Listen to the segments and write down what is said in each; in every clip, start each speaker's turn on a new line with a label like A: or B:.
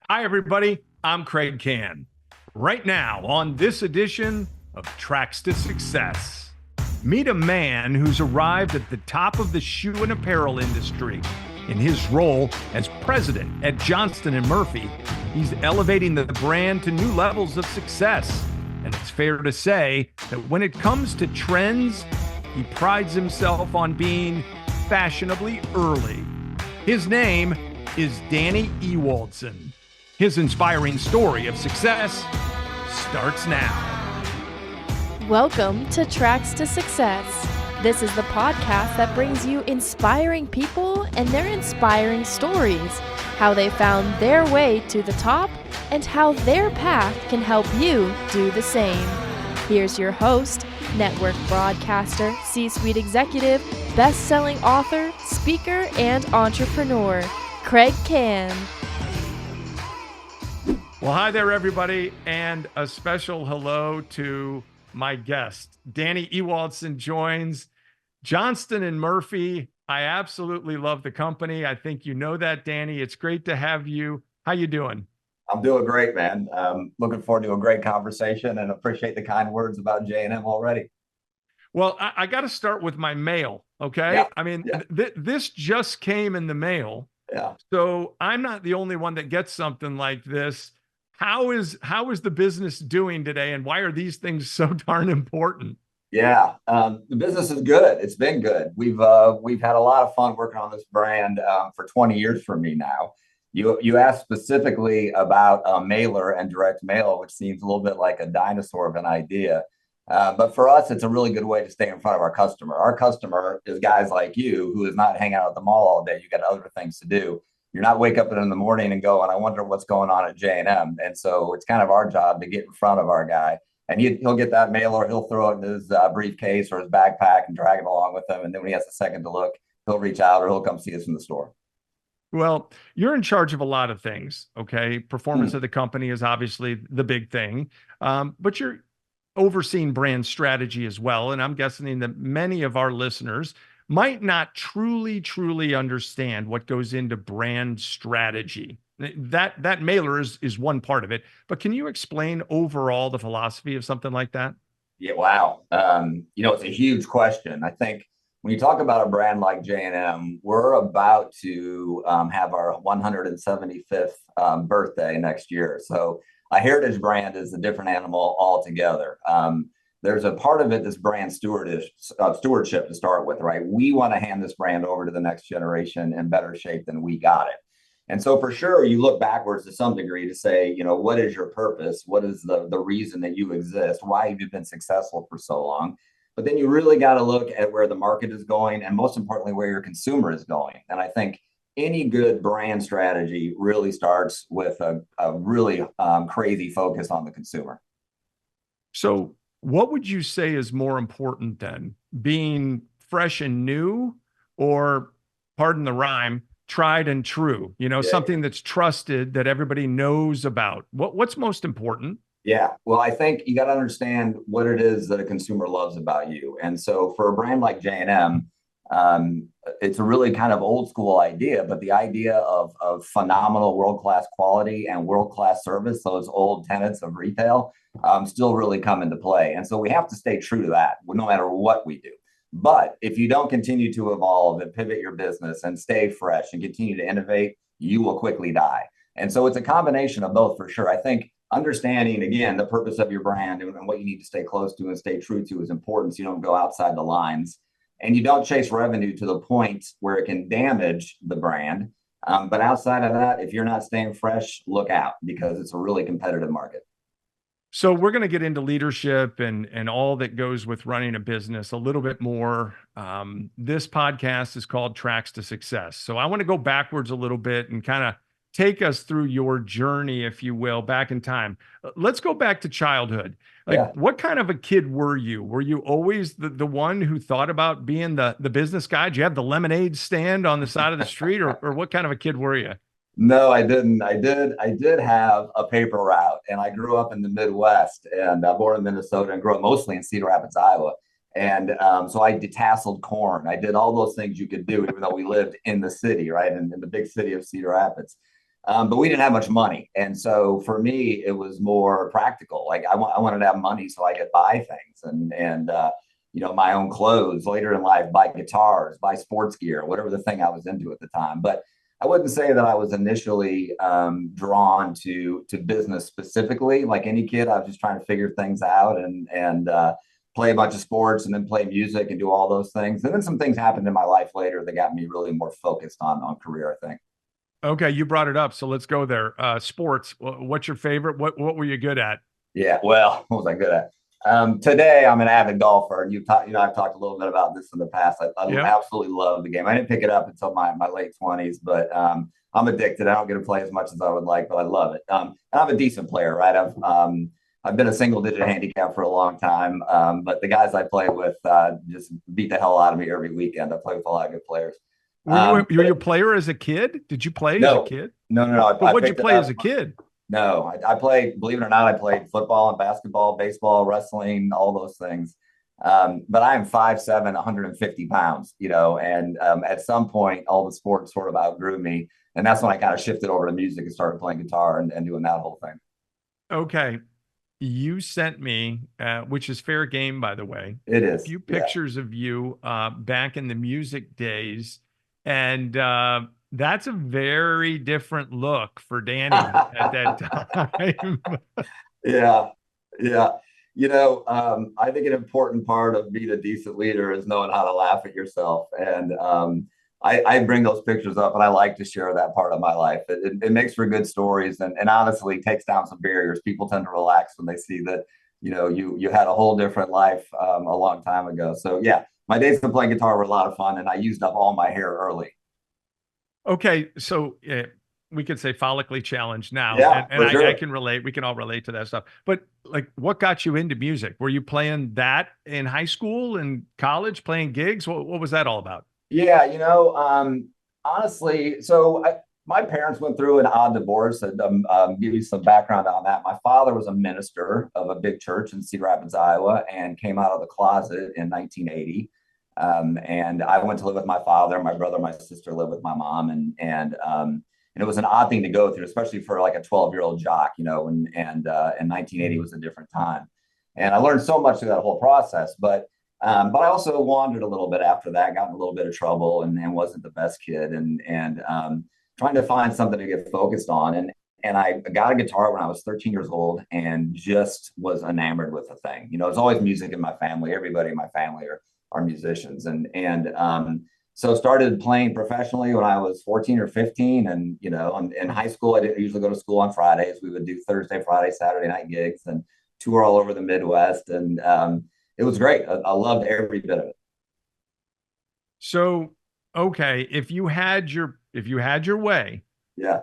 A: Hi, everybody. I'm Kraig Kann. Right now, on this edition of Tracks to Success, meet a man who's arrived at the top of the shoe and apparel industry. In his role as president at Johnston Murphy, he's elevating the brand to new levels of success. And it's fair to say that when it comes to trends, he prides himself on being fashionably early. His name is Danny Ewoldsen. His inspiring story of success starts now.
B: Welcome to Tracks to Success. This is the podcast that brings you inspiring people and their inspiring stories, how they found their way to the top, and how their path can help you do the same. Here's your host, network broadcaster, C-suite executive, best-selling author, speaker, and entrepreneur, Kraig Kann.
A: Well, hi there, everybody, and a special hello to my guest. Danny Ewoldsen joins Johnston Murphy. I absolutely love the company. I think you know that, Danny. It's great to have you. How you doing?
C: I'm doing great, man. Looking forward to a great conversation and appreciate the kind words about J&M already.
A: Well, I got to start with my mail, okay?
C: Yeah,
A: I mean,
C: yeah.
A: This just came in the mail,
C: Yeah.
A: so I'm not the only one that gets something like this. How is the business doing today, and why are these things so darn important?
C: Yeah. The business is good. It's been good. We've had a lot of fun working on this brand for 20 years for me now. You asked specifically about mailer and direct mail, which seems a little bit like a dinosaur of an idea. But for us, it's a really good way to stay in front of our customer. Our customer is guys like you who is not hanging out at the mall all day. You got other things to do. You're not wake up in the morning and go, and I wonder what's going on at J&M. And so it's kind of our job to get in front of our guy. And he'll get that mailer, he'll throw it in his briefcase or his backpack and drag it along with him. And then when he has a second to look, he'll reach out or he'll come see us in the store.
A: Well, you're in charge of a lot of things, okay? Performance of the company is obviously the big thing, but you're overseeing brand strategy as well. And I'm guessing that many of our listeners might not truly understand what goes into brand strategy. That mailer is one part of it, but can you explain overall the philosophy of something like that?
C: Yeah, wow. It's a huge question. I think when you talk about a brand like J&M, we're about to have our 175th birthday next year. So a heritage brand is a different animal altogether. There's a part of it that's brand stewardship to start with, right? We want to hand this brand over to the next generation in better shape than we got it. And so for sure, you look backwards to some degree to say, what is your purpose? What is the reason that you exist? Why have you been successful for so long? But then you really got to look at where the market is going and most importantly, where your consumer is going. And I think any good brand strategy really starts with a really crazy focus on the consumer.
A: So what would you say is more important then, being fresh and new, or, pardon the rhyme, tried and true, something that's trusted, that everybody knows about? What's most important?
C: Yeah, well, I think you got to understand what it is that a consumer loves about you. And so for a brand like J&M, it's a really kind of old school idea, but the idea of phenomenal world-class quality and world-class service, those old tenets of retail, still really come into play. And so we have to stay true to that no matter what we do. But if you don't continue to evolve and pivot your business and stay fresh and continue to innovate, you will quickly die. And so it's a combination of both for sure. I think understanding, again, the purpose of your brand and what you need to stay close to and stay true to is important, so you don't go outside the lines. And you don't chase revenue to the point where it can damage the brand. But outside of that, if you're not staying fresh, look out, because it's a really competitive market.
A: So we're going to get into leadership and all that goes with running a business a little bit more. This podcast is called Tracks to Success. So I want to go backwards a little bit and kind of take us through your journey, if you will, back in time. Let's go back to childhood. What kind of a kid were you? Were you always the one who thought about being the business guy? Did you have the lemonade stand on the side of the street, or what kind of a kid were you?
C: No, I didn't. I did have a paper route, and I grew up in the Midwest, and born in Minnesota and grew up mostly in Cedar Rapids, Iowa. And so I detasseled corn. I did all those things you could do, even though we lived in the city, right? In the big city of Cedar Rapids. But we didn't have much money. And so for me, it was more practical. Like I wanted to have money so I could buy things and my own clothes, later in life, buy guitars, buy sports gear, whatever the thing I was into at the time. But I wouldn't say that I was initially drawn to business specifically. Like any kid, I was just trying to figure things out and play a bunch of sports and then play music and do all those things. And then some things happened in my life later that got me really more focused on career, I think.
A: Okay, you brought it up, so let's go there. Sports. What's your favorite? What were you good at?
C: Yeah, well, what was I good at? Today, I'm an avid golfer, and I've talked a little bit about this in the past. I
A: Yeah.
C: absolutely love the game. I didn't pick it up until my late 20s, but I'm addicted. I don't get to play as much as I would like, but I love it. And I'm a decent player, right? I've been a single digit handicap for a long time, but the guys I play with just beat the hell out of me every weekend. I play with a lot of good players.
A: Were you a player as a kid? Did you play as a kid?
C: No.
A: But what did you play as a kid?
C: No, I played, believe it or not, I played football and basketball, baseball, wrestling, all those things. But I am 5'7", 150 pounds, and at some point, all the sports sort of outgrew me. And that's when I kind of shifted over to music and started playing guitar and doing that whole thing.
A: Okay. You sent me, which is fair game, by the way,
C: It
A: a
C: is.
A: few
C: Yeah.
A: pictures of you back in the music days. And that's a very different look for Danny at that time.
C: Yeah. Yeah. I think an important part of being a decent leader is knowing how to laugh at yourself. And I bring those pictures up and I like to share that part of my life. It makes for good stories and honestly takes down some barriers. People tend to relax when they see that, you had a whole different life a long time ago. So yeah, my days of playing guitar were a lot of fun and I used up all my hair early.
A: Okay, so we could say follically challenged now,
C: Yeah,
A: and
C: sure.
A: I can relate. We can all relate to that stuff. But like, what got you into music? Were you playing that in high school and college, playing gigs? What was that all about?
C: Yeah, honestly, my parents went through an odd divorce, and give you some background on that. My father was a minister of a big church in Cedar Rapids, Iowa, and came out of the closet in 1980. And I went to live with my father. My brother, my sister lived with my mom, and it was an odd thing to go through, especially for like a 12-year-old jock, and 1980 was a different time. And I learned so much through that whole process, but I also wandered a little bit after that, got in a little bit of trouble and wasn't the best kid and trying to find something to get focused on. And I got a guitar when I was 13 years old and just was enamored with the thing. There's always music in my family. Everybody in my family are musicians. So started playing professionally when I was 14 or 15. And, in high school, I didn't usually go to school on Fridays. We would do Thursday, Friday, Saturday night gigs and tour all over the Midwest. And it was great. I loved every bit of it.
A: So, okay, if you had your way,
C: Yeah.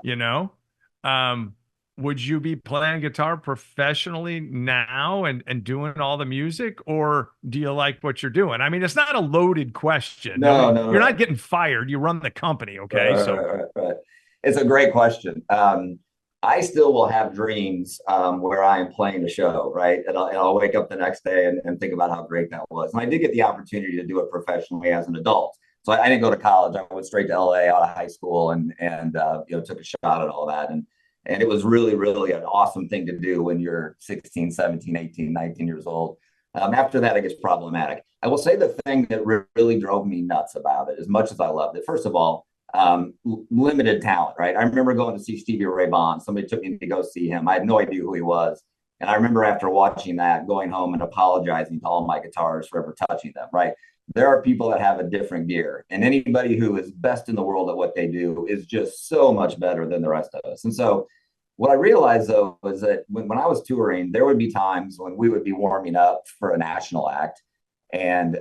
A: would you be playing guitar professionally now and doing all the music, or do you like what you're doing? I mean, it's not a loaded question.
C: No,
A: you're not getting fired. You run the company, okay?
C: Right. It's a great question. I still will have dreams where I am playing a show, right? And I'll wake up the next day and think about how great that was. And I did get the opportunity to do it professionally as an adult. So I didn't go to college. I went straight to LA out of high school and took a shot at all that. And it was really, really an awesome thing to do when you're 16, 17, 18, 19 years old. After that, it gets problematic. I will say the thing that really drove me nuts about it, as much as I loved it, first of all, limited talent, right? I remember going to see Stevie Ray Vaughan. Somebody took me to go see him. I had no idea who he was. And I remember after watching that, going home and apologizing to all my guitarists for ever touching them, right? There are people that have a different gear, and anybody who is best in the world at what they do is just so much better than the rest of us. And so what I realized, though, was that when I was touring, there would be times when we would be warming up for a national act, and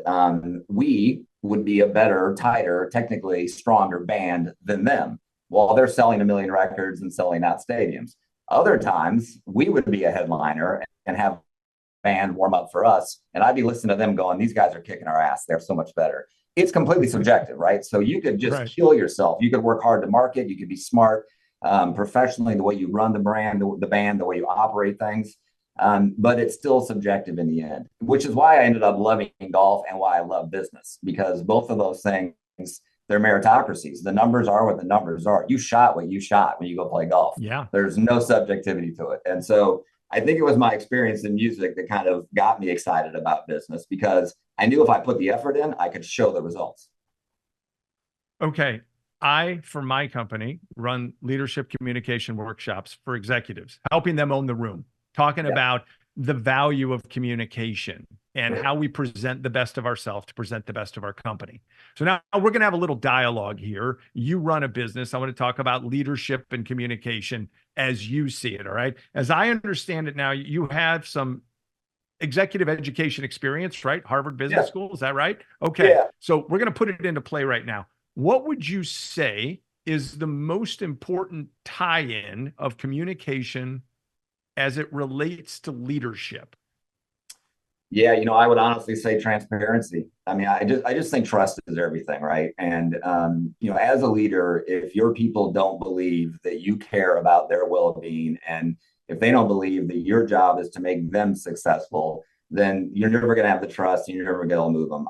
C: we would be a better, tighter, technically stronger band than them while they're selling 1 million records and selling out stadiums. Other times, we would be a headliner and have band warm up for us, and I'd be listening to them going, these guys are kicking our ass. They're so much better. It's completely subjective, right? So you could just kill yourself. You could work hard to market. You could be smart professionally, the way you run the brand, the band, the way you operate things. But it's still subjective in the end, which is why I ended up loving golf and why I love business, because both of those things, they're meritocracies. The numbers are what the numbers are. You shot what you shot when you go play golf.
A: Yeah.
C: There's no subjectivity to it. And so I think it was my experience in music that kind of got me excited about business, because I knew if I put the effort in, I could show the results.
A: Okay. For my company, run leadership communication workshops for executives, helping them own the room, talking about the value of communication and how we present the best of ourselves to present the best of our company. So now we're going to have a little dialogue here. You run a business. I want to talk about leadership and communication as you see it. All right. As I understand it now, you have some executive education experience, right? Harvard Business School. Is that right? Okay.
C: Yeah.
A: So we're going to put it into play right now. What would you say is the most important tie-in of communication as it relates to leadership?
C: Yeah, I would honestly say transparency. I mean, I just think trust is everything, right? And as a leader, if your people don't believe that you care about their well-being, and if they don't believe that your job is to make them successful, then you're never going to have the trust, and you're never going to move them.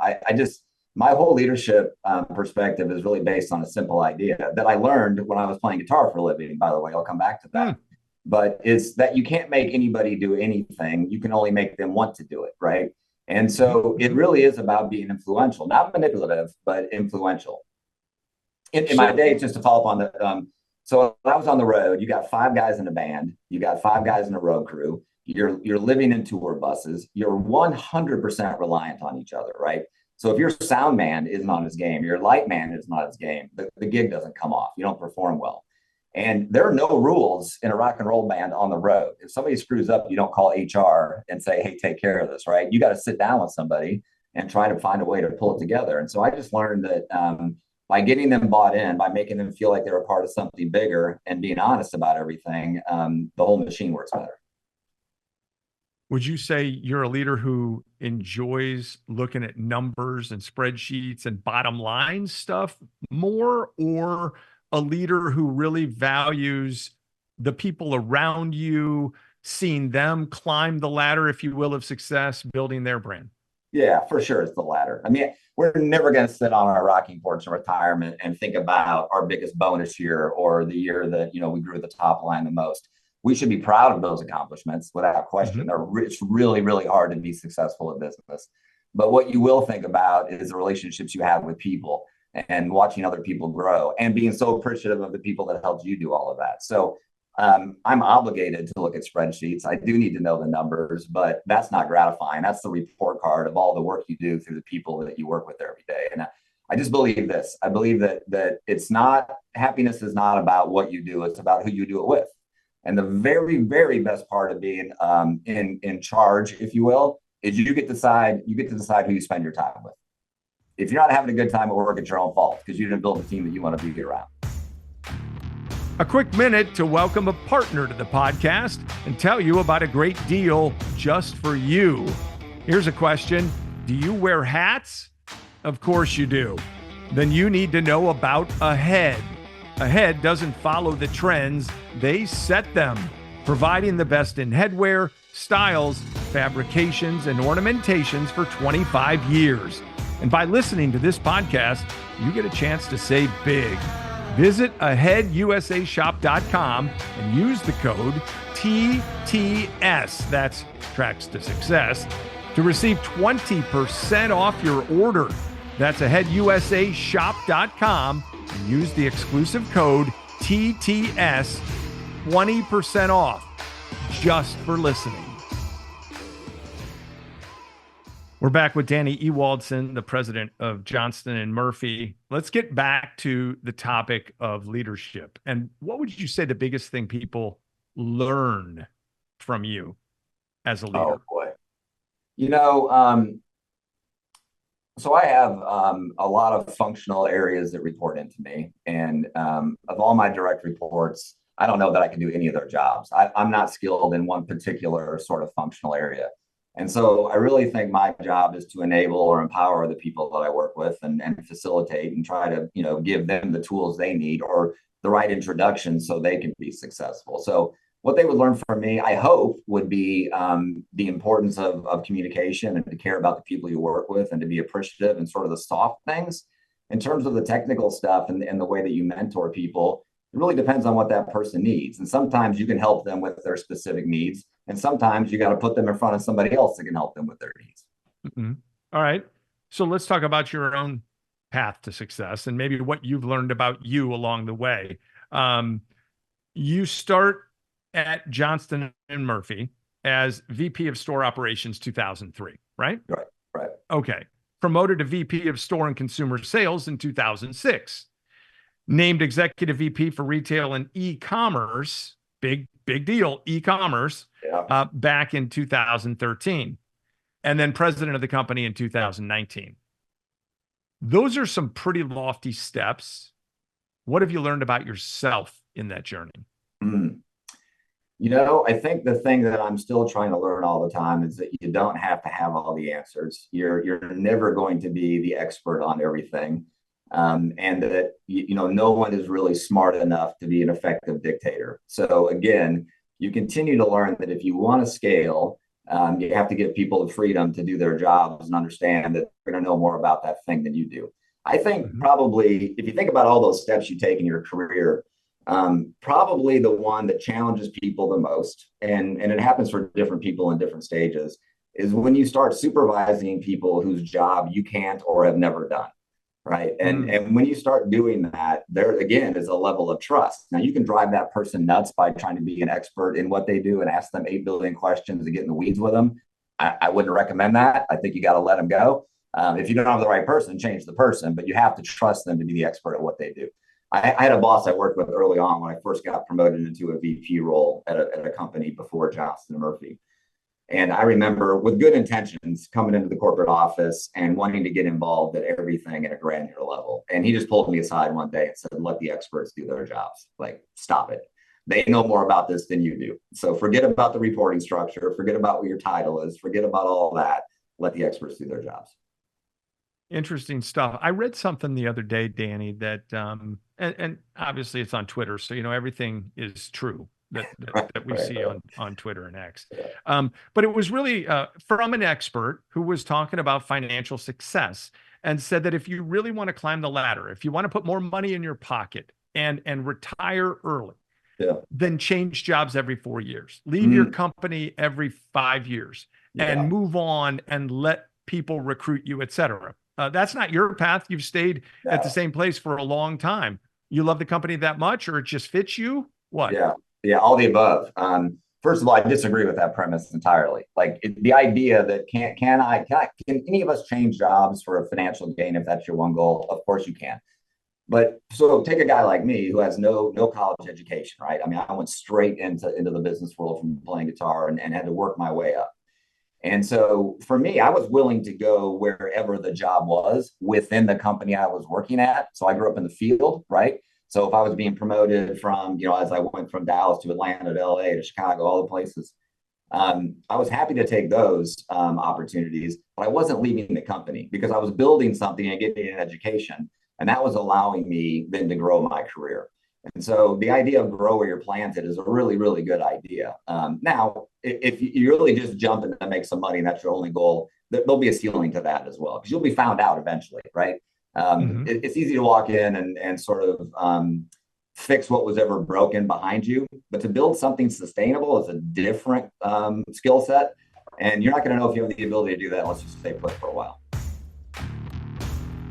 C: My whole leadership perspective is really based on a simple idea that I learned when I was playing guitar for a living. By the way, I'll come back to that. But it's that you can't make anybody do anything. You can only make them want to do it, right? And so it really is about being influential, not manipulative, but influential. In my day, just to follow up on the, so when I was on the road, you got 5 guys in a band, you got 5 guys in a road crew, you're living in tour buses, you're 100% reliant on each other, right? So if your sound man isn't on his game, your light man isn't on his game, the gig doesn't come off. You don't perform well. And there are no rules in a rock and roll band on the road. If somebody screws up, you don't call HR and say, hey, take care of this, right? You got to sit down with somebody and try to find a way to pull it together. And so I just learned that by getting them bought in, by making them feel like they're a part of something bigger and being honest about everything, the whole machine works better.
A: Would you say you're a leader who enjoys looking at numbers and spreadsheets and bottom line stuff more, or a leader who really values the people around you, seeing them climb the ladder, if you will, of success, building their brand?
C: Yeah, for sure. It's the latter. I mean, we're never going to sit on our rocking porch in retirement and think about our biggest bonus year or the year that, we grew the top line the most. We should be proud of those accomplishments without question. It's really, really hard to be successful at business. But what you will think about is the relationships you have with people and watching other people grow and being so appreciative of the people that helped you do all of that. So I'm obligated to look at spreadsheets. I do need to know the numbers, but that's not gratifying. That's the report card of all the work you do through the people that you work with every day. And I just believe this. I believe that it's not, happiness is not about what you do. It's about who you do it with. And the very, very best part of being in charge, if you will, is you get to decide who you spend your time with. If you're not having a good time at work, it's your own fault because you didn't build a team that you want to be around.
A: A quick minute to welcome a partner to the podcast and tell you about a great deal just for you. Here's a question. Do you wear hats? Of course you do. Then you need to know about Ahead. Ahead doesn't follow the trends, they set them, providing the best in headwear, styles, fabrications, and ornamentations for 25 years. And by listening to this podcast, you get a chance to save big. Visit aheadusashop.com and use the code TTS, that's Tracks to Success, to receive 20% off your order. That's aheadusashop.com and use the exclusive code TTS, 20% off, just for listening. We're back with Danny Ewoldsen, the president of Johnston Murphy. Let's get back to the topic of leadership. And what would you say the biggest thing people learn from you as a leader?
C: Oh, boy. So I have a lot of functional areas that report into me. And of all my direct reports, I don't know that I can do any of their jobs. I'm not skilled in one particular sort of functional area. And so I really think my job is to enable or empower the people that I work with and facilitate and try to, give them the tools they need or the right introduction so they can be successful. So what they would learn from me, I hope, would be the importance of communication and to care about the people you work with and to be appreciative and sort of the soft things. in terms of the technical stuff and the way that you mentor people, it really depends on what that person needs. And sometimes you can help them with their specific needs. And sometimes you got to put them in front of somebody else that can help them with their needs.
A: Mm-hmm. All right. So let's talk about your own path to success and maybe what you've learned about you along the way. You start at Johnston and Murphy as VP of Store Operations 2003, right?
C: Right.
A: Okay. Promoted to VP of Store and Consumer Sales in 2006. Named Executive VP for Retail and E-commerce, big deal, e-commerce, back in 2013. And then president of the company in 2019. Those are some pretty lofty steps. What have you learned about yourself in that journey?
C: I think the thing that I'm still trying to learn all the time is that you don't have to have all the answers. You're never going to be the expert on everything. And that, no one is really smart enough to be an effective dictator. So again, you continue to learn that if you want to scale, you have to give people the freedom to do their jobs and understand that they're going to know more about that thing than you do. I think probably if you think about all those steps you take in your career, probably the one that challenges people the most, and it happens for different people in different stages, is when you start supervising people whose job you can't or have never done. Right. And when you start doing that, there again is a level of trust. Now, you can drive that person nuts by trying to be an expert in what they do and ask them 8 billion questions to get in the weeds with them. I wouldn't recommend that. I think you got to let them go. If you don't have the right person, change the person, but you have to trust them to be the expert at what they do. I had a boss I worked with early on when I first got promoted into a VP role at a company before Johnston Murphy. And I remember with good intentions coming into the corporate office and wanting to get involved at everything at a granular level. And he just pulled me aside one day and said, let the experts do their jobs. Like, stop it. They know more about this than you do. So forget about the reporting structure. Forget about what your title is. Forget about all that. Let the experts do their jobs.
A: Interesting stuff. I read something the other day, Danny, that, and obviously it's on Twitter, so, everything is true. That we see on Twitter and X. But it was really from an expert who was talking about financial success and said that if you really want to climb the ladder, if you want to put more money in your pocket and retire early, then change jobs every 4 years, leave your company every 5 years and move on and let people recruit you, et cetera. That's not your path. You've stayed at the same place for a long time. You love the company that much, or it just fits you? What?
C: Yeah, all the above. First of all, I disagree with that premise entirely. Like the idea that can any of us change jobs for a financial gain if that's your one goal? Of course you can. But so take a guy like me who has no college education, right? I mean, I went straight into the business world from playing guitar and had to work my way up. And so for me, I was willing to go wherever the job was within the company I was working at. So I grew up in the field, right? So if I was being promoted from, as I went from Dallas to Atlanta to LA to Chicago, all the places, I was happy to take those opportunities, but I wasn't leaving the company because I was building something and getting an education. And that was allowing me then to grow my career. And so the idea of grow where you're planted is a really, really good idea. Now, if you really just jump in to make some money and that's your only goal, there'll be a ceiling to that as well, because you'll be found out eventually, right? It's easy to walk in and sort of fix what was ever broken behind you, but to build something sustainable is a different skill set, and you're not going to know if you have the ability to do that unless you stay put for a while.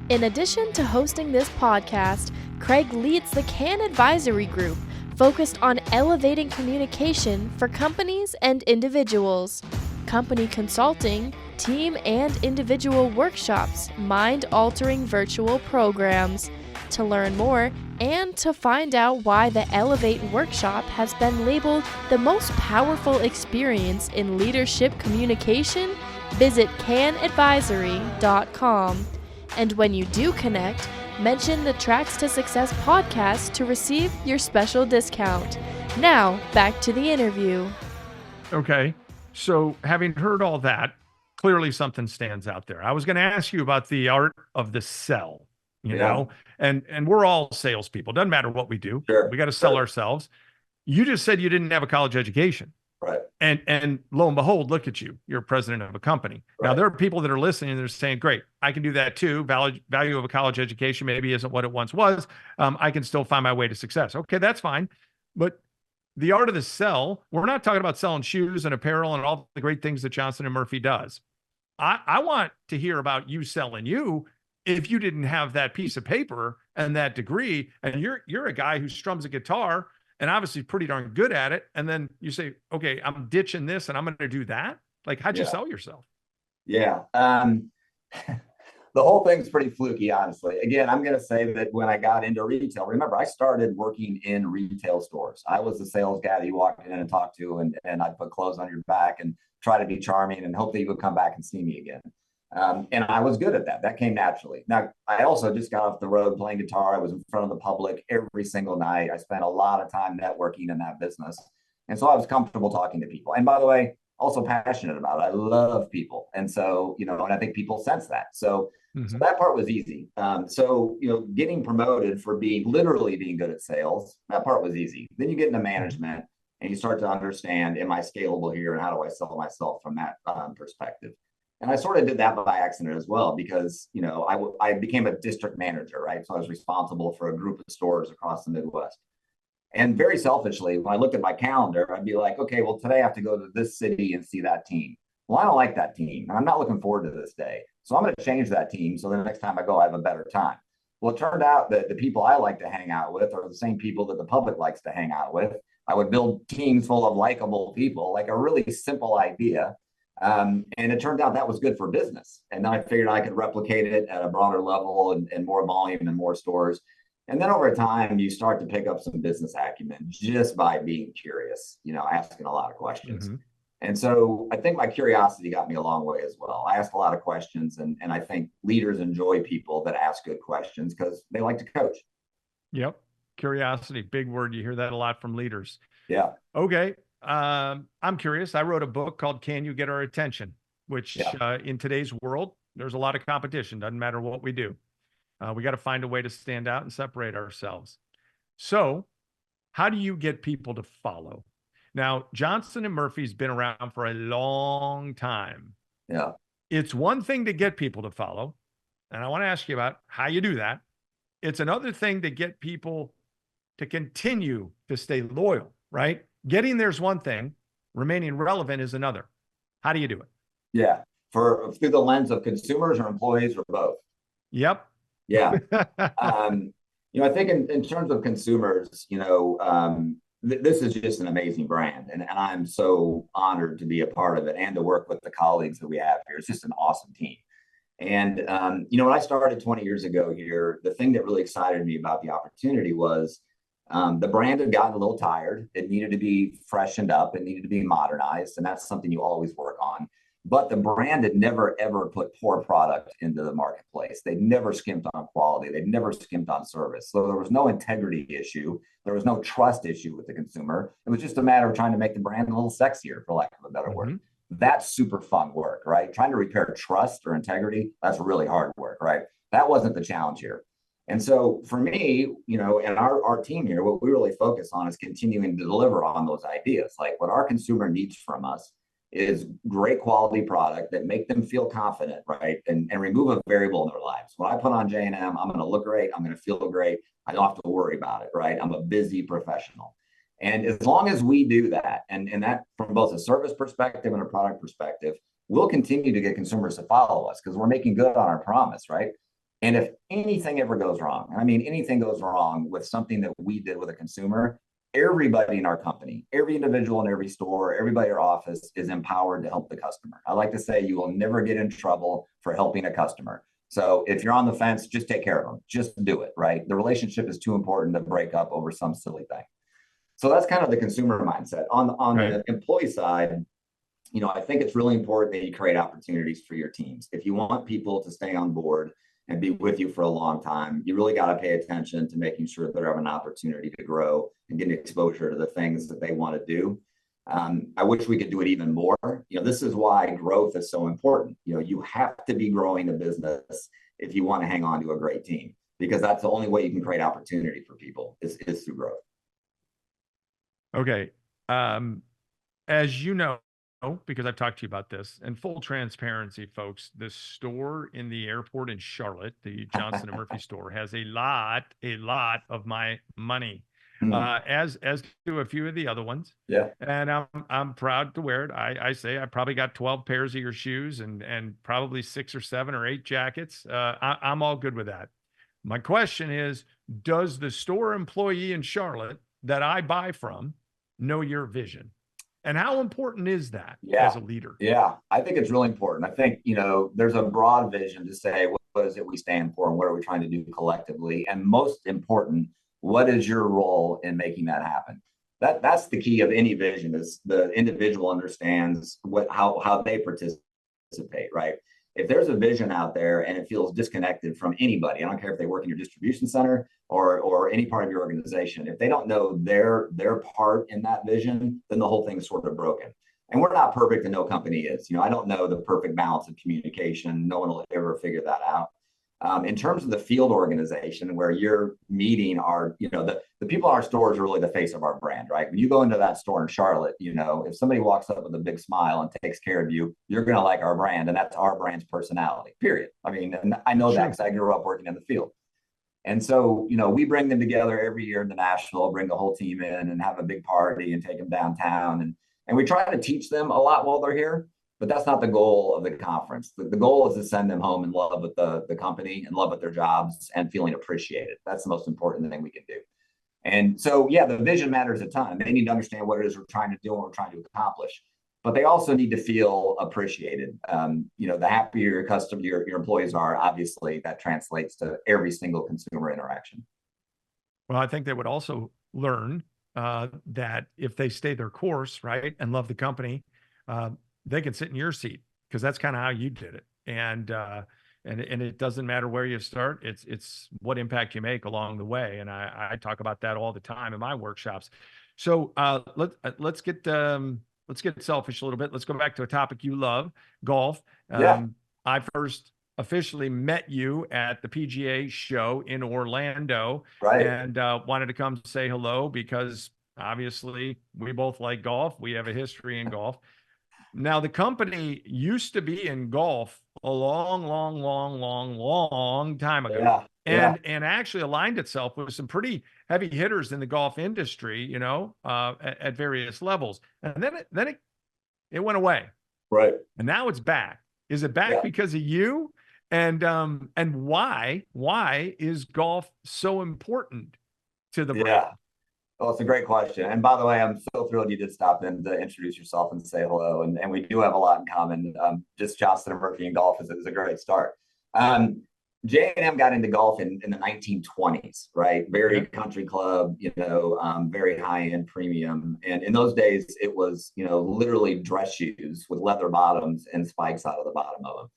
B: In addition to hosting this podcast, Kraig leads the Kann Advisory Group, focused on elevating communication for companies and individuals. Company consulting, team and individual workshops, mind-altering virtual programs. To learn more and to find out why the Elevate workshop has been labeled the most powerful experience in leadership communication, visit cannadvisory.com. And when you do connect, mention the Tracks to Success podcast to receive your special discount. Now, back to the interview.
A: Okay. So having heard all that, clearly something stands out there. I was going to ask you about the art of the sell, you know, and we're all salespeople. Doesn't matter what we do.
C: Sure.
A: We got to sell ourselves. You just said you didn't have a college education.
C: Right.
A: And lo and behold, look at you. You're president of a company. Now,
C: Right.
A: there are people that are listening and they're saying, great, I can do that too. Value of a college education maybe isn't what it once was. I can still find my way to success. Okay, that's fine. But the art of the sell, we're not talking about selling shoes and apparel and all the great things that Johnston and Murphy does. I want to hear about you selling you if you didn't have that piece of paper and that degree, and you're a guy who strums a guitar and obviously pretty darn good at it. And then you say, okay, I'm ditching this and I'm going to do that. Like, how'd you sell yourself?
C: Yeah. The whole thing's pretty fluky, honestly. Again, I'm going to say that when I got into retail, remember, I started working in retail stores. I was the sales guy that you walked in and talked to, and I'd put clothes on your back and try to be charming and hope that you would come back and see me again. And I was good at that. That came naturally. Now, I also just got off the road playing guitar. I was in front of the public every single night. I spent a lot of time networking in that business. And so I was comfortable talking to people. And by the way, also passionate about it. I love people. And so, and I think people sense that. So that part was easy. Getting promoted for literally being good at sales, that part was easy. Then you get into management and you start to understand, am I scalable here and how do I sell myself from that perspective? And I sort of did that by accident as well, because, I became a district manager, right? So I was responsible for a group of stores across the Midwest. And very selfishly, when I looked at my calendar, I'd be like, okay, well, today I have to go to this city and see that team. Well, I don't like that team, and I'm not looking forward to this day. So I'm going to change that team so the next time I go, I have a better time. Well, it turned out that the people I like to hang out with are the same people that the public likes to hang out with. I would build teams full of likable people, like a really simple idea. And it turned out that was good for business. And then I figured I could replicate it at a broader level and more volume and more stores. And then over time, you start to pick up some business acumen just by being curious, asking a lot of questions. And so I think my curiosity got me a long way as well. I asked a lot of questions, and I think leaders enjoy people that ask good questions because they like to coach.
A: Yep. Curiosity, big word. You hear that a lot from leaders.
C: Yeah.
A: Okay. I'm curious. I wrote a book called Can You Get Our Attention? Which in today's world, there's a lot of competition. Doesn't matter what we do. We got to find a way to stand out and separate ourselves. So how do you get people to follow? Now, Johnston and Murphy's been around for a long time.
C: Yeah.
A: It's one thing to get people to follow, and I want to ask you about how you do that. It's another thing to get people to continue to stay loyal, right? Getting there's one thing, remaining relevant is another. How do you do it?
C: Yeah. Through the lens of consumers or employees or both?
A: Yep.
C: Yeah. I think in terms of consumers, this is just an amazing brand, and I'm so honored to be a part of it and to work with the colleagues that we have here. It's just an awesome team. And, when I started 20 years ago here, the thing that really excited me about the opportunity was the brand had gotten a little tired. It needed to be freshened up. It needed to be modernized. And that's something you always work on. But the brand had never, ever put poor product into the marketplace. They'd never skimped on quality. They'd never skimped on service. So there was no integrity issue. There was no trust issue with the consumer. It was just a matter of trying to make the brand a little sexier, for lack of a better word. That's super fun work, right? Trying to repair trust or integrity, that's really hard work, right? That wasn't the challenge here. And so for me, and our team here, what we really focus on is continuing to deliver on those ideas. Like what our consumer needs from us is great quality product that make them feel confident, right? And remove a variable in their lives. When I put on J&M, I'm going to look great. I'm going to feel great. I don't have to worry about it, right? I'm a busy professional. And as long as we do that, and that from both a service perspective and a product perspective, we'll continue to get consumers to follow us because we're making good on our promise, right? And if anything ever goes wrong, I mean, anything goes wrong with something that we did with a consumer, everybody in our company, every individual in every store, everybody in our office is empowered to help the customer. I like to say you will never get in trouble for helping a customer. So if you're on the fence, just take care of them. Just do it, right? The relationship is too important to break up over some silly thing. So that's kind of the consumer mindset. On the employee side, I think it's really important that you create opportunities for your teams. If you want people to stay on board and be with you for a long time, you really got to pay attention to making sure that they have an opportunity to grow and get exposure to the things that they want to do. I wish we could do it even more. This is why growth is so important. You have to be growing a business if you want to hang on to a great team, because that's the only way you can create opportunity for people is through growth.
A: Okay. as you know, because I've talked to you about this, and full transparency, folks, the store in the airport in Charlotte, the Johnston Murphy store, has a lot of my money, as do a few of the other ones.
C: Yeah.
A: And I'm proud to wear it. I say I probably got 12 pairs of your shoes and probably 6 or 7 or 8 jackets. I'm all good with that. My question is, does the store employee in Charlotte that I buy from know your vision? And how important is that as a leader?
C: Yeah, I think it's really important. I think, there's a broad vision to say, what is it we stand for and what are we trying to do collectively? And most important, what is your role in making that happen? That's the key of any vision, is the individual understands how they participate, right? If there's a vision out there and it feels disconnected from anybody, I don't care if they work in your distribution center or any part of your organization, if they don't know their part in that vision, then the whole thing's sort of broken. And we're not perfect, and no company is. I don't know the perfect balance of communication. No one will ever figure that out. In terms of the field organization, where you're meeting the people in our stores are really the face of our brand, right? When you go into that store in Charlotte, if somebody walks up with a big smile and takes care of you, you're going to like our brand, and that's our brand's personality, period. I mean, and I know that because I grew up working in the field. And so, we bring them together every year to Nashville, bring the whole team in and have a big party and take them downtown. And we try to teach them a lot while they're here. But that's not the goal of the conference. The goal is to send them home in love with the company, and love with their jobs, and feeling appreciated. That's the most important thing we can do. And so, the vision matters a ton. They need to understand what it is we're trying to do and what we're trying to accomplish. But they also need to feel appreciated. The happier your employees are, obviously, that translates to every single consumer interaction.
A: Well, I think they would also learn that if they stay their course, right, and love the company, they can sit in your seat, because that's kind of how you did it. And it doesn't matter where you start. It's what impact you make along the way. And I talk about that all the time in my workshops. So let's get selfish a little bit. Let's go back to a topic you love, golf. I first officially met you at the PGA show in Orlando,
C: right,
A: and wanted to come say hello, because obviously we both like golf. We have a history in golf. Now, the company used to be in golf a long time ago, and actually aligned itself with some pretty heavy hitters in the golf industry, at various levels. And then it went away,
C: right?
A: And now it's back. Is it back because of you? And why is golf so important to the brand?
C: Well, it's a great question. And by the way, I'm so thrilled you did stop in to introduce yourself and say hello. And we do have a lot in common. Just Johnston Murphy and golf is a great start. J&M got into golf in the 1920s, right? Very country club, very high-end premium. And in those days, it was, literally dress shoes with leather bottoms and spikes out of the bottom of them.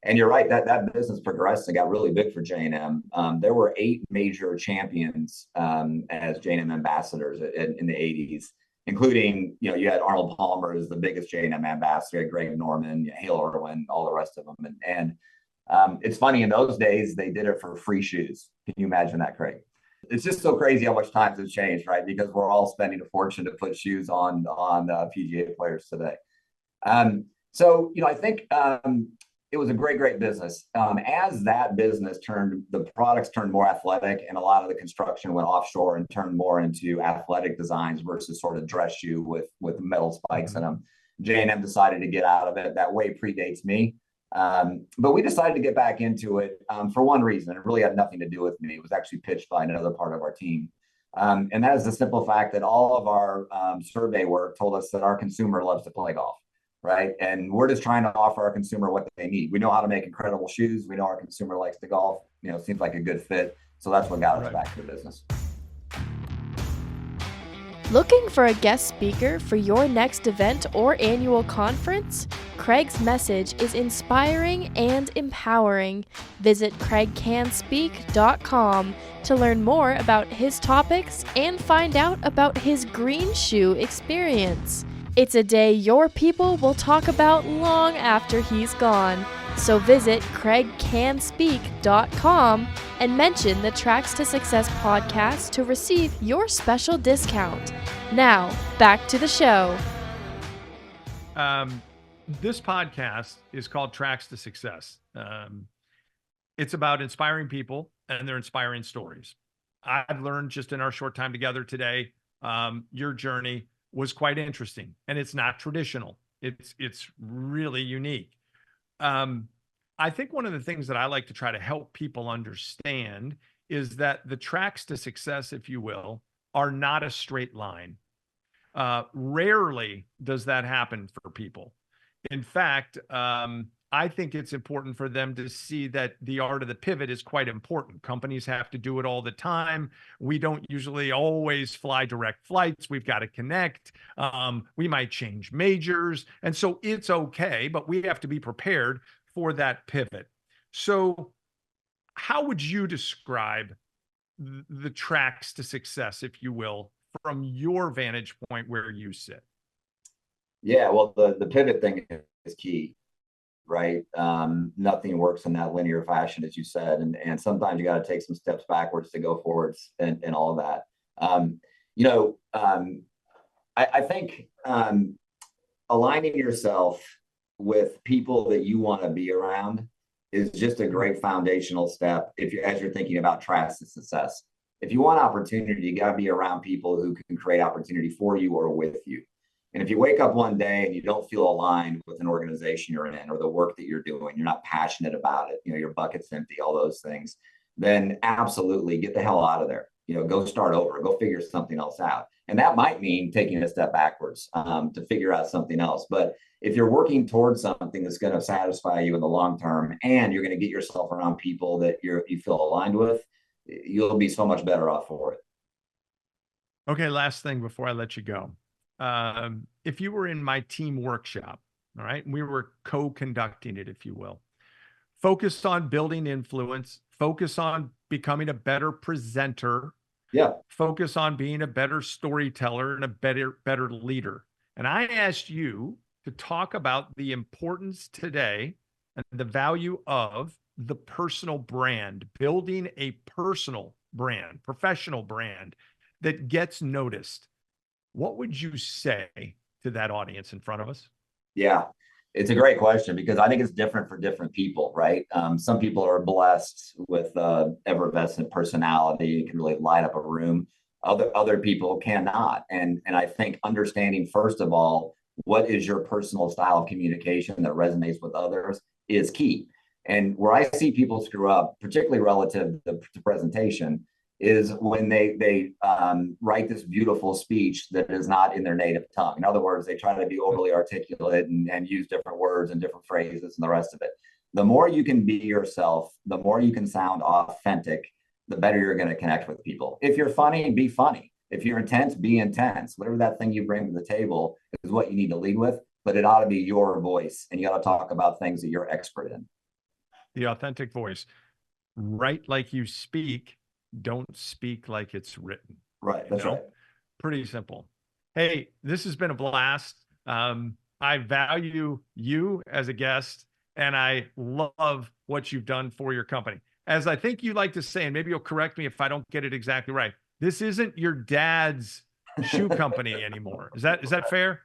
C: And you're right, that business progressed and got really big for J&M. There were 8 major champions as J&M ambassadors in the 80s, including, you had Arnold Palmer as the biggest J&M ambassador, Greg Norman, Hale Irwin, all the rest of them. And it's funny, in those days, they did it for free shoes. Can you imagine that, Craig? It's just so crazy how much times have changed, right? Because we're all spending a fortune to put shoes on PGA players today. So, I think it was a great business. As that business the products turned more athletic, and a lot of the construction went offshore and turned more into athletic designs versus sort of dress shoe with metal spikes in them. J&M decided to get out of it. That way predates me. But we decided to get back into it for one reason. It really had nothing to do with me. It was actually pitched by another part of our team. And that is the simple fact that all of our survey work told us that our consumer loves to play golf. Right. And we're just trying to offer our consumer what they need. We know how to make incredible shoes. We know our consumer likes to golf. Seems like a good fit. So that's what got us back to the business.
B: Looking for a guest speaker for your next event or annual conference? Kraig's message is inspiring and empowering. Visit kraigcanspeak.com to learn more about his topics and find out about his green shoe experience. It's a day your people will talk about long after he's gone. So visit kraigcanspeak.com and mention the Tracks to Success podcast to receive your special discount. Now, back to the show.
A: This podcast is called Tracks to Success. It's about inspiring people and their inspiring stories. I've learned just in our short time together today, your journey was quite interesting, and it's not traditional. It's really unique. I think one of the things that I like to try to help people understand is that the tracks to success, if you will, are not a straight line. Rarely does that happen for people. In fact, I think it's important for them to see that the art of the pivot is quite important. Companies have to do it all the time. We don't usually always fly direct flights. We've got to connect. We might change majors. And so it's okay, but we have to be prepared for that pivot. So how would you describe the tracks to success, if you will, from your vantage point where you sit?
C: Yeah, well, the pivot thing is key, right? Nothing works in that linear fashion, as you said, and sometimes you got to take some steps backwards to go forwards, and all of that. I think aligning yourself with people that you want to be around is just a great foundational step as you're thinking about tracks to success. If you want opportunity, you got to be around people who can create opportunity for you or with you. And if you wake up one day and you don't feel aligned with an organization you're in or the work that you're doing, you're not passionate about it, your bucket's empty, all those things, then absolutely get the hell out of there. Go start over, go figure something else out. And that might mean taking a step backwards to figure out something else. But if you're working towards something that's going to satisfy you in the long term, and you're going to get yourself around people that you feel aligned with, you'll be so much better off for it.
A: Okay, last thing before I let you go. If you were in my team workshop, all right, we were co-conducting it, if you will, focused on building influence, focus on becoming a better presenter, focus on being a better storyteller and a better leader. And I asked you to talk about the importance today and the value of the personal brand, building a personal brand, professional brand that gets noticed. What would you say to that audience in front of us?
C: Yeah, it's a great question because I think it's different for different people, right? Some people are blessed with effervescent personality, can really light up a room. Other people cannot. And I think understanding, first of all, what is your personal style of communication that resonates with others is key. And where I see people screw up, particularly relative to presentation, is when they write this beautiful speech that is not in their native tongue. In other words, they try to be overly articulate and use different words and different phrases and the rest of it. The more you can be yourself, the more you can sound authentic, the better you're going to connect with people. If you're funny, be funny. If you're intense, be intense. Whatever that thing you bring to the table is what you need to lead with, but it ought to be your voice, and you got to talk about things that you're expert in.
A: The authentic voice. Write like you speak. Don't speak like it's written.
C: Right. That's right.
A: Pretty simple. Hey, this has been a blast. I value you as a guest, and I love what you've done for your company. As I think you like to say, and maybe you'll correct me if I don't get it exactly right, this isn't your dad's shoe company anymore. Is that fair?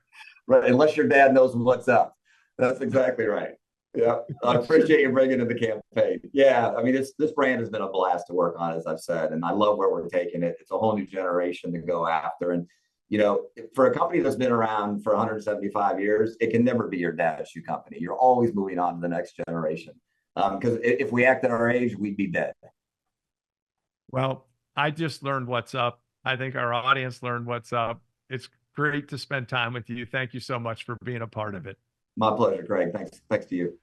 C: Right. Unless your dad knows what's up. That's exactly right. Yeah, I appreciate you bringing it to the campaign. Yeah, I mean, this brand has been a blast to work on, as I've said, and I love where we're taking it. It's a whole new generation to go after. And, for a company that's been around for 175 years, it can never be your dad's shoe company. You're always moving on to the next generation. Because if we act at our age, we'd be dead.
A: Well, I just learned what's up. I think our audience learned what's up. It's great to spend time with you. Thank you so much for being a part of it.
C: My pleasure, Kraig. Thanks to you.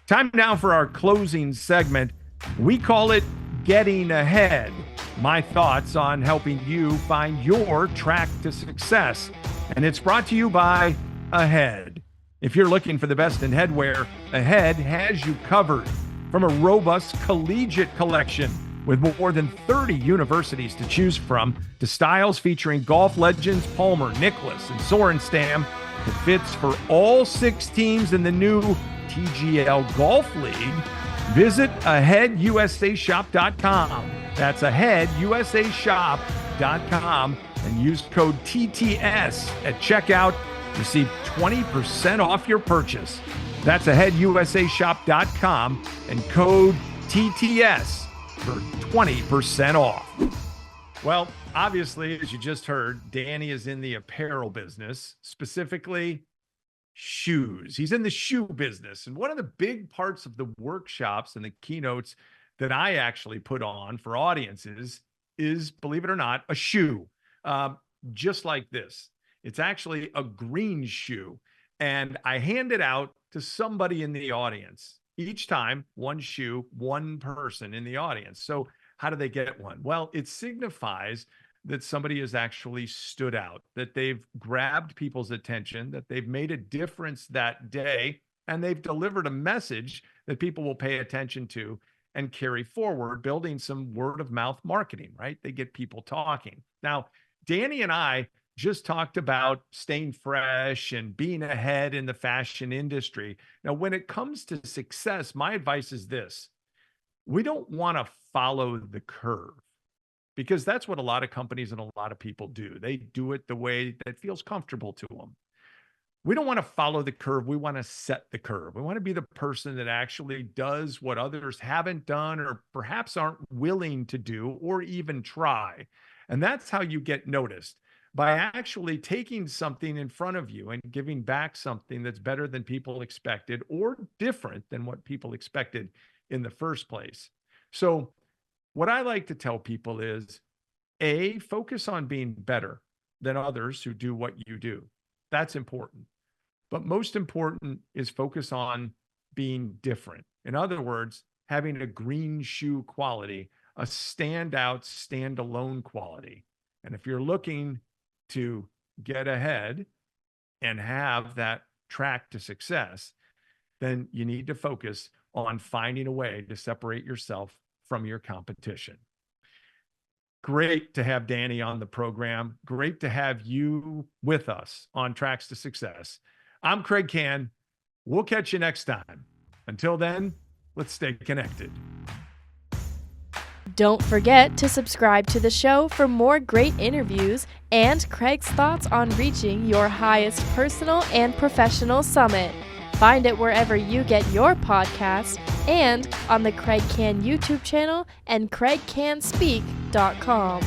A: Time now for our closing segment. We call it Getting Ahead. My thoughts on helping you find your track to success. And it's brought to you by Ahead. If you're looking for the best in headwear, Ahead has you covered. From a robust collegiate collection with more than 30 universities to choose from, to styles featuring golf legends Palmer, Nicklaus, and Sorenstam, to fits for all 6 teams in the new TGL Golf League, visit aheadusashop.com. That's aheadusashop.com and use code TTS at checkout. Receive 20% off your purchase. That's aheadusashop.com and code TTS for 20% off. Well, obviously, as you just heard, Danny is in the apparel business, specifically shoes. He's in the shoe business. And one of the big parts of the workshops and the keynotes that I actually put on for audiences is, believe it or not, a shoe, just like this. It's actually a green shoe. And I hand it out to somebody in the audience. Each time, one shoe, one person in the audience. So how do they get one? Well, it signifies that somebody has actually stood out, that they've grabbed people's attention, that they've made a difference that day, and they've delivered a message that people will pay attention to and carry forward, building some word of mouth marketing, right? They get people talking. Now, Danny and I just talked about staying fresh and being ahead in the fashion industry. Now, when it comes to success, my advice is this: we don't want to follow the curve, because that's what a lot of companies and a lot of people do. They do it the way that feels comfortable to them. We don't want to follow the curve. We want to set the curve. We want to be the person that actually does what others haven't done or perhaps aren't willing to do or even try. And that's how you get noticed, by actually taking something in front of you and giving back something that's better than people expected or different than what people expected in the first place. So what I like to tell people is, A, focus on being better than others who do what you do. That's important. But most important is focus on being different. In other words, having a green shoe quality, a standout, standalone quality. And if you're looking to get ahead and have that track to success, then you need to focus on finding a way to separate yourself from your competition. Great to have Danny on the program. Great to have you with us on Tracks to Success. I'm Kraig Kann. We'll catch you next time. Until then, let's stay connected.
B: Don't forget to subscribe to the show for more great interviews and Kraig's thoughts on reaching your highest personal and professional summit. Find it wherever you get your podcast and on the Kraig Kann YouTube channel and kraigcanspeak.com.